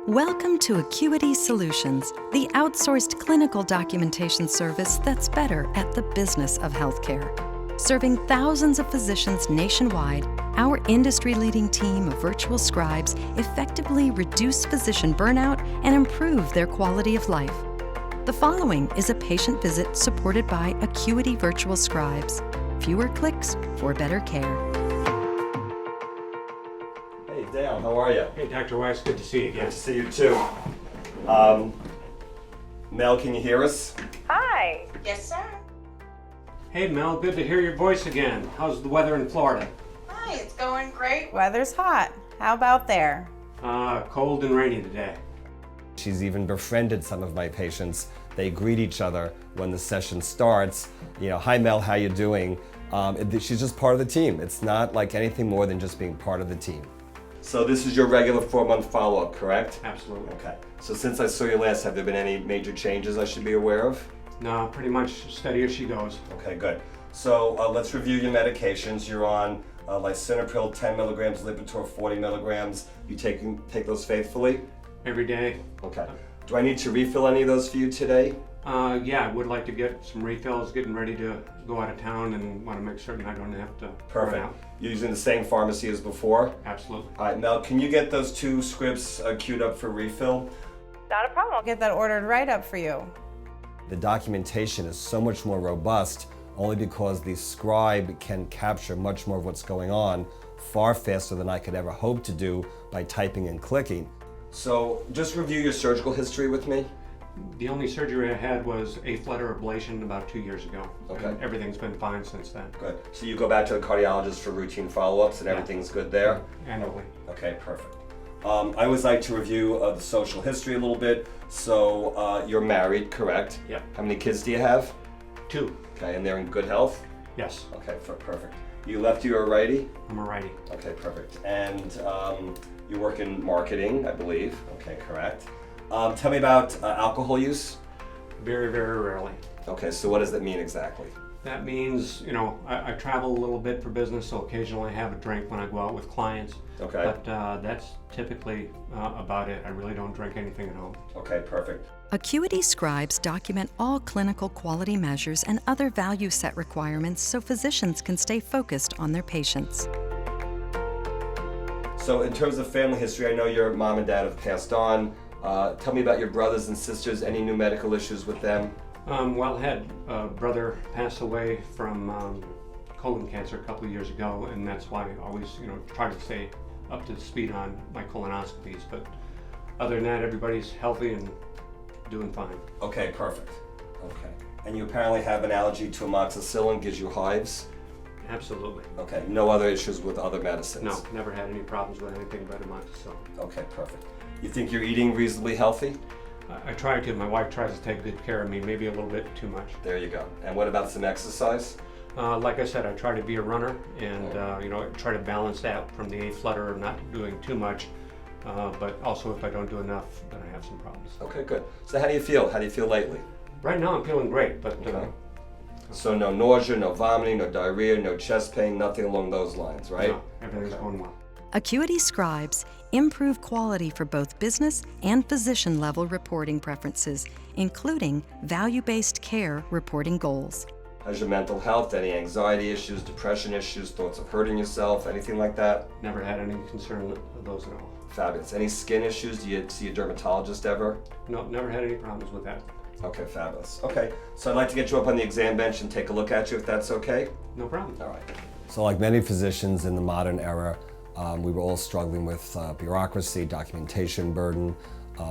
Welcome to AQuity Solutions, the outsourced clinical documentation service that's better at the business of healthcare. Serving thousands of physicians nationwide, our industry-leading team of virtual scribes effectively reduce physician burnout and improve their quality of life. The following is a patient visit supported by AQuity Virtual Scribes. Fewer clicks for better care. Hey Dale, how are you? Hey Dr. Weiss, good to see you again. Good to see you too. Mel, can you hear us? Hi. Yes, sir. Hey Mel, good to hear your voice again. How's the weather in Florida? Hi, it's going great. Weather's hot. How about there? Cold and rainy today. She's even befriended some of my patients. They greet each other when the session starts. You know, hi Mel, how you doing? She's just part of the team. It's not like anything more than just being part of the team. So this is your regular 4-month follow-up, correct? Absolutely. Okay. So since I saw you last, have there been any major changes I should be aware of? No, pretty much steady as she goes. Okay, good. So let's review your medications. You're on lisinopril 10 milligrams, Lipitor 40 milligrams. You take those faithfully? Every day. Okay. Do I need to refill any of those for you today? Yeah, I would like to get some refills, getting ready to go out of town and want to make certain I don't have to Perfect. run out. You're using the same pharmacy as before? Absolutely. All right, Mel, can you get those 2 scripts queued up for refill? Not a problem. I'll get that ordered right up for you. The documentation is so much more robust only because the scribe can capture much more of what's going on far faster than I could ever hope to do by typing and clicking. So just review your surgical history with me. The only surgery I had was a flutter ablation about 2 years ago. Okay. And everything's been fine since then. Good. So you go back to the cardiologist for routine follow-ups and everything's good there? Annually. Okay, perfect. I always like to review the social history a little bit. So you're married, correct? Yep. How many kids do you have? 2. Okay, and they're in good health? Yes. Okay, perfect. You lefty or righty? I'm a righty. Okay, perfect. And you work in marketing, I believe. Okay, correct. Tell me about alcohol use. Very, very rarely. Okay, so what does that mean exactly? That means, you know, I travel a little bit for business, so occasionally I have a drink when I go out with clients. Okay. But that's typically about it. I really don't drink anything at home. Okay, perfect. AQuity Scribes document all clinical quality measures and other value set requirements so physicians can stay focused on their patients. So in terms of family history, I know your mom and dad have passed on. Tell me about your brothers and sisters, any new medical issues with them? Well, I had a brother pass away from colon cancer a couple of years ago, and that's why I always, you know, try to stay up to speed on my colonoscopies. But other than that, everybody's healthy and doing fine. Okay, perfect. Okay. And you apparently have an allergy to amoxicillin, gives you hives? Absolutely. Okay, no other issues with other medicines? No, never had any problems with anything but amoxicillin. Okay, perfect. You think you're eating reasonably healthy? I try to. My wife tries to take good care of me, maybe a little bit too much. There you go. And what about some exercise? Like I said, I try to be a runner and you know, try to balance that from the flutter of not doing too much. But also if I don't do enough, then I have some problems. Okay, good. So how do you feel? How do you feel lately? Right now I'm feeling great, but Okay. So no nausea, no vomiting, no diarrhea, no chest pain, nothing along those lines, right? no, everything's going well. AQuity Scribes improve quality for both business and physician level reporting preferences, including value-based care reporting goals. How's your mental health? Any anxiety issues, depression issues, thoughts of hurting yourself, anything like that? Never had any concern of those at all. Fabulous. Any skin issues? Do you see a dermatologist ever? No, never had any problems with that. Okay, fabulous. Okay, so I'd like to get you up on the exam bench and take a look at you if that's okay. No problem. All right. So like many physicians in the modern era, we were all struggling with bureaucracy, documentation burden.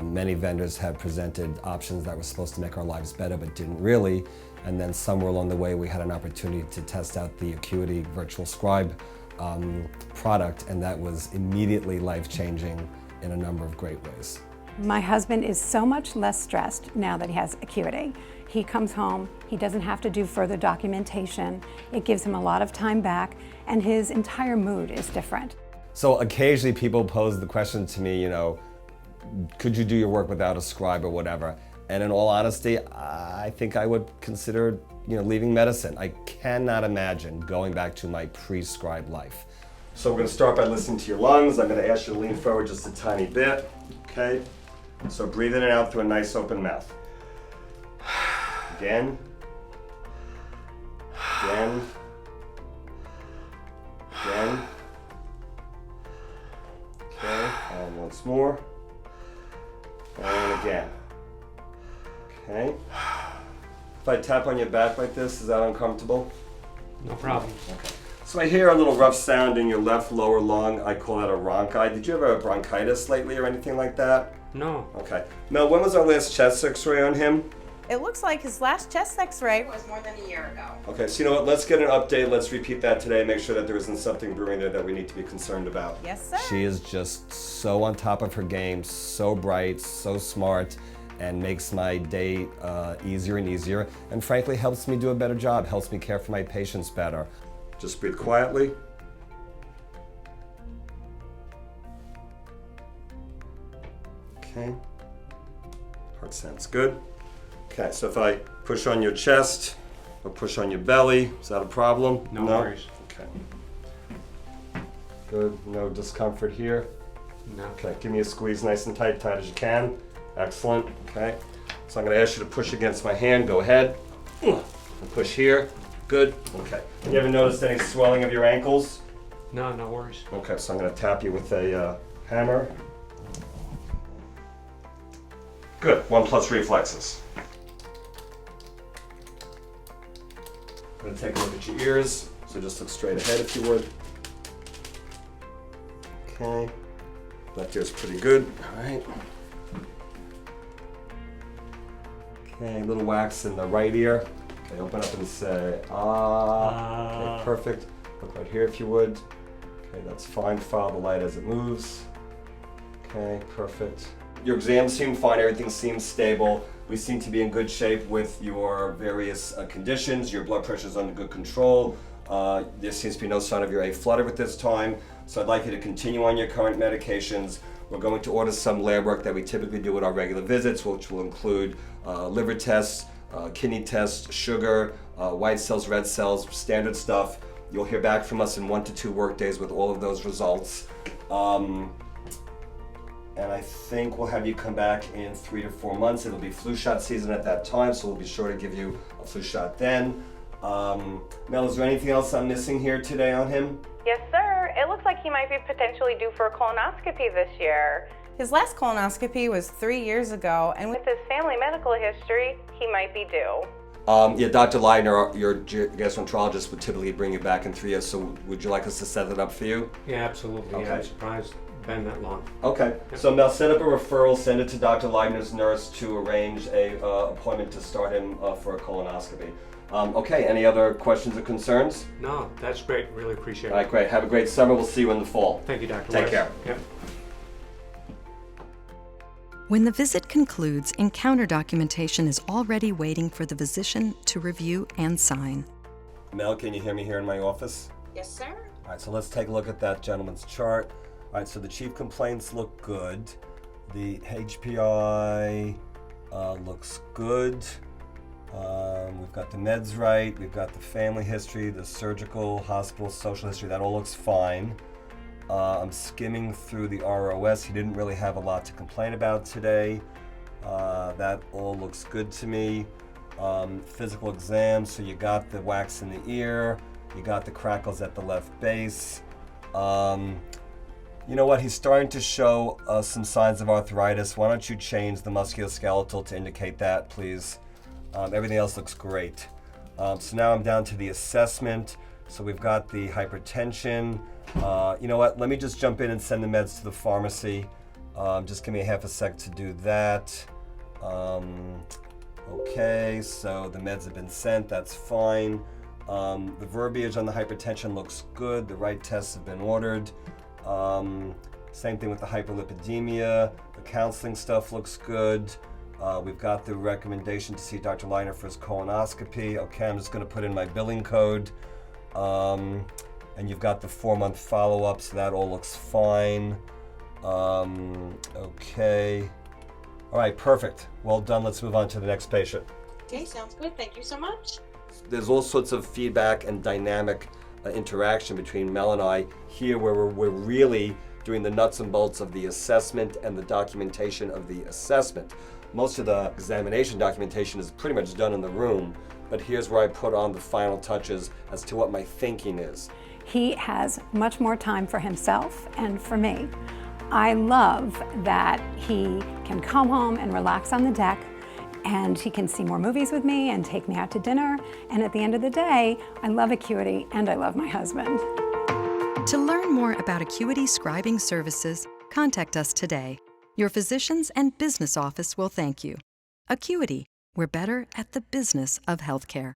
Many vendors had presented options that were supposed to make our lives better but didn't really. And then somewhere along the way we had an opportunity to test out the AQuity Virtual Scribe product, and that was immediately life-changing in a number of great ways. My husband is so much less stressed now that he has AQuity. He comes home, he doesn't have to do further documentation. It gives him a lot of time back, and his entire mood is different. So occasionally people pose the question to me, you know, could you do your work without a scribe or whatever? And in all honesty, I think I would consider, you know, leaving medicine. I cannot imagine going back to my pre-scribe life. So we're going to start by listening to your lungs. I'm going to ask you to lean forward just a tiny bit, okay? So breathe in and out through a nice open mouth. Again. Again. Again. Okay, and once more. And again. Okay. If I tap on your back like this, is that uncomfortable? No problem. Okay. So I hear a little rough sound in your left lower lung. I call that a rhonchi. Did you have a bronchitis lately or anything like that? No. Okay. Mel, when was our last chest x-ray on him? It looks like his last chest x-ray was more than a year ago. Okay, so you know what? Let's get an update. Let's repeat that today. Make sure that there isn't something brewing there that we need to be concerned about. Yes, sir. She is just so on top of her game, so bright, so smart, and makes my day easier and easier, and frankly helps me do a better job, helps me care for my patients better. Just breathe quietly. Okay. Heart sounds good. Okay, so if I push on your chest or push on your belly, is that a problem? No worries. Okay. Good. No discomfort here. No. Okay, give me a squeeze nice and tight, tight as you can. Excellent. Okay. So I'm going to ask you to push against my hand. Go ahead. And push here. Good. Okay. You ever noticed any swelling of your ankles? No, no worries. Okay, so I'm going to tap you with a hammer. Good. 1+ reflexes. I'm going to take a look at your ears. So just look straight ahead if you would. Okay. Left ear's pretty good. All right. Okay, a little wax in the right ear. Okay, open up and say, ah. Okay, perfect. Look right here if you would. Okay, that's fine. Follow the light as it moves. Okay, perfect. Your exams seem fine. Everything seems stable. We seem to be in good shape with your various conditions. Your blood pressure's under good control. There seems to be no sign of your aflutter at this time. So I'd like you to continue on your current medications. We're going to order some lab work that we typically do at our regular visits, which will include liver tests, kidney tests, sugar, white cells, red cells, standard stuff. You'll hear back from us in 1 to 2 work days with all of those results. And I think we'll have you come back in 3 to 4 months. It'll be flu shot season at that time, so we'll be sure to give you a flu shot then. Mel, is there anything else I'm missing here today on him? Yes, sir. It looks like he might be potentially due for a colonoscopy this year. His last colonoscopy was 3 years ago, and With his family medical history, he might be due. Yeah, Dr. Leidner, your gastroenterologist, would typically bring you back in 3 years, so would you like us to set it up for you? Yeah, absolutely. Okay. Yeah, I'm surprised it's been that long. Okay, so Mel, set up a referral, send it to Dr. Leidner's nurse to arrange a appointment to start him for a colonoscopy. Okay, any other questions or concerns? No, that's great. Really appreciate it. All right, great. Have a great summer. We'll see you in the fall. Thank you, Dr. Take Weiss. care. Yep. When the visit concludes, encounter documentation is already waiting for the physician to review and sign. Mel, can you hear me here in my office? yes, sir. All right, so let's take a look at that gentleman's chart. All right, so the chief complaints look good. The HPI looks good. We've got the meds right. We've got the family history, the surgical, hospital, social history. That all looks fine. I'm skimming through the ROS. He didn't really have a lot to complain about today. That all looks good to me. Physical exam, so you got the wax in the ear. You got the crackles at the left base. You know what? He's starting to show some signs of arthritis. Why don't you change the musculoskeletal to indicate that, please? Everything else looks great. So now I'm down to the assessment. So we've got the hypertension. You know what? Let me just jump in and send the meds to the pharmacy. Just give me a half a sec to do that. Okay, so the meds have been sent. That's fine. The verbiage on the hypertension looks good. The right tests have been ordered. Same thing with the hyperlipidemia. The counseling stuff looks good. We've got the recommendation to see Dr. Leidner for his colonoscopy. Okay, I'm just going to put in my billing code. And you've got the 4-month follow-up, so that all looks fine. Okay. All right, perfect. Well done. Let's move on to the next patient. Okay, sounds good. Thank you so much. There's all sorts of feedback and dynamic interaction between Mel and I here, where we're really doing the nuts and bolts of the assessment and the documentation of the assessment. Most of the examination documentation is pretty much done in the room, but here's where I put on the final touches as to what my thinking is. He has much more time for himself and for me. I love that he can come home and relax on the deck, and he can see more movies with me and take me out to dinner. And at the end of the day, I love AQuity and I love my husband. To learn more about AQuity scribing services, contact us today. Your physicians and business office will thank you. AQuity, we're better at the business of healthcare.